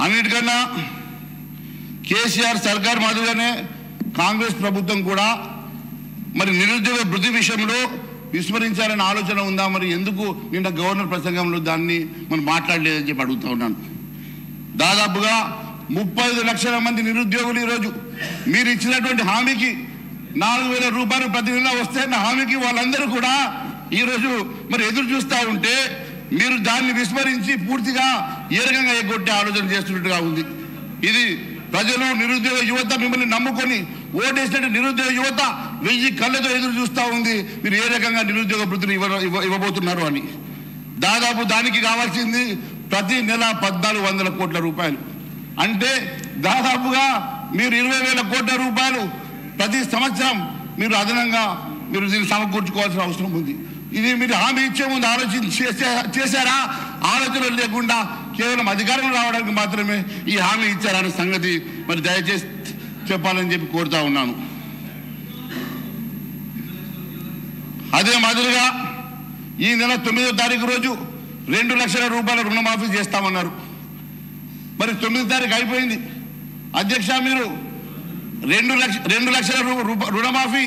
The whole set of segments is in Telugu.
అన్నిటికన్నా కేసీఆర్ సర్కార్ మాదిరిగానే కాంగ్రెస్ ప్రభుత్వం కూడా మరి నిరుద్యోగ భృతి విషయంలో విస్మరించాలనే ఆలోచన ఉందా? మరి ఎందుకు నిన్న గవర్నర్ ప్రసంగంలో దాన్ని మనం మాట్లాడలేదని చెప్పి అడుగుతూ ఉన్నాను. దాదాపుగా 35 లక్షల మంది నిరుద్యోగులు ఈరోజు మీరు ఇచ్చినటువంటి హామీకి 4,000 రూపాయలు ప్రతి నెల వస్తాయన్న హామీకి వాళ్ళందరూ కూడా ఈరోజు మరి ఎదురు చూస్తూ ఉంటే మీరు దాన్ని విస్మరించి పూర్తిగా ఏ రకంగా ఎగ్గొట్టే ఆలోచన చేస్తున్నట్టుగా ఉంది. ఇది ప్రజలు నిరుద్యోగ యువత మిమ్మల్ని నమ్ముకొని ఓటేసినట్టు నిరుద్యోగ యువత 1000 కళ్ళతో ఎదురు చూస్తూ ఉంది మీరు ఏ రకంగా నిరుద్యోగ భృతిని ఇవ్వబోతున్నారు అని. దాదాపు దానికి కావాల్సింది ప్రతి నెల 1,400 కోట్ల రూపాయలు. అంటే దాదాపుగా మీరు 20,000 కోట్ల రూపాయలు ప్రతి సంవత్సరం మీరు అదనంగా మీరు దీన్ని సమకూర్చుకోవాల్సిన అవసరం ఉంది. ఇది మీరు హామీ ఇచ్చే ముందు చేశారా? ఆలోచన లేకుండా కేవలం అధికారం రావడానికి మాత్రమే ఈ హామీ ఇచ్చారనే సంగతి మరి దయచేసి చెప్పాలని చెప్పి కోరుతా ఉన్నాను. అదే మాదిరిగా ఈ నెల 9వ తారీఖు రోజు 2 లక్షల రూపాయల రుణమాఫీ చేస్తామన్నారు. మరి 9వ తారీఖు అయిపోయింది. అధ్యక్ష, మీరు 2 లక్షల రుణమాఫీ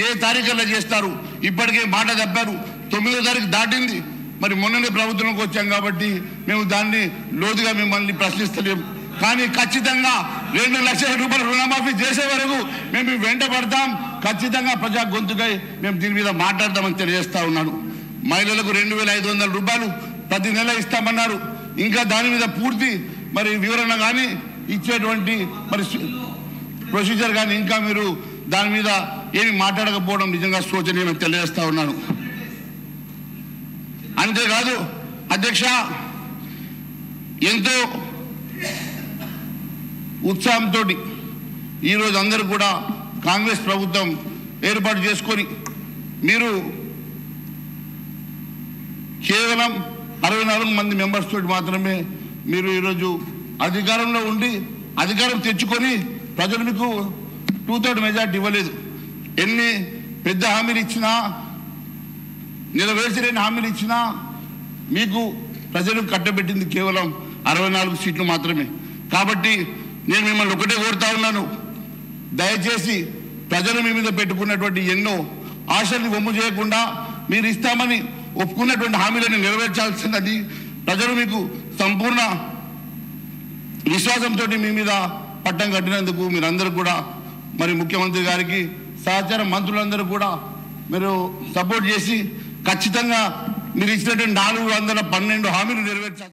ఏ తారీఖుల్లో చేస్తారు? ఇప్పటికే మాట తప్పారు. 9వ తారీఖు దాటింది. మరి మొన్ననే ప్రభుత్వంలోకి వచ్చాం కాబట్టి మేము దాన్ని లోతుగా మిమ్మల్ని ప్రశ్నిస్తలేము. కానీ ఖచ్చితంగా 2 లక్షల రూపాయల రుణమాఫీ చేసే వరకు మేము వెంట పడతాం. ఖచ్చితంగా ప్రజా గొంతుకై మేము దీని మీద మాట్లాడతామని తెలియజేస్తా ఉన్నాను. మహిళలకు 2,500 రూపాయలు ప్రతి నెల ఇస్తామన్నారు. ఇంకా దాని మీద పూర్తి మరి వివరణ కానీ ఇచ్చేటువంటి మరి ప్రొసీజర్ కానీ ఇంకా మీరు దాని మీద ఏమి మాట్లాడకపోవడం నిజంగా శోచనీయమని తెలియజేస్తా ఉన్నాను. అంతేకాదు అధ్యక్ష, ఎంతో ఉత్సాహంతో ఈరోజు అందరూ కూడా కాంగ్రెస్ ప్రభుత్వం ఏర్పాటు చేసుకొని మీరు కేవలం 64 మంది మెంబర్స్ తోటి మాత్రమే మీరు ఈరోజు అధికారంలో ఉండి అధికారం తెచ్చుకొని ప్రజలు మీకు 2/3 మెజార్టీ ఇవ్వలేదు. ఎన్ని పెద్ద హామీలు ఇచ్చినా నెరవేర్చలేని హామీలు ఇచ్చినా మీకు ప్రజలు కట్టబెట్టింది కేవలం 64 సీట్లు మాత్రమే. కాబట్టి నేను మిమ్మల్ని ఒకటే కోరుతా ఉన్నాను, దయచేసి ప్రజలు మీ మీద పెట్టుకున్నటువంటి ఎన్నో ఆశల్ని వమ్ము చేయకుండా మీరు ఇస్తామని ఒప్పుకున్నటువంటి హామీలను నెరవేర్చాల్సినది. ప్రజలు మీకు సంపూర్ణ విశ్వాసంతో మీ మీద పట్టం కట్టినందుకు మీరందరూ కూడా మరి ముఖ్యమంత్రి గారికి సహచార మంత్రులందరూ కూడా మీరు సపోర్ట్ చేసి ఖచ్చితంగా మీరు ఇచ్చినటువంటి 412 హామీలు నెరవేర్చాలి.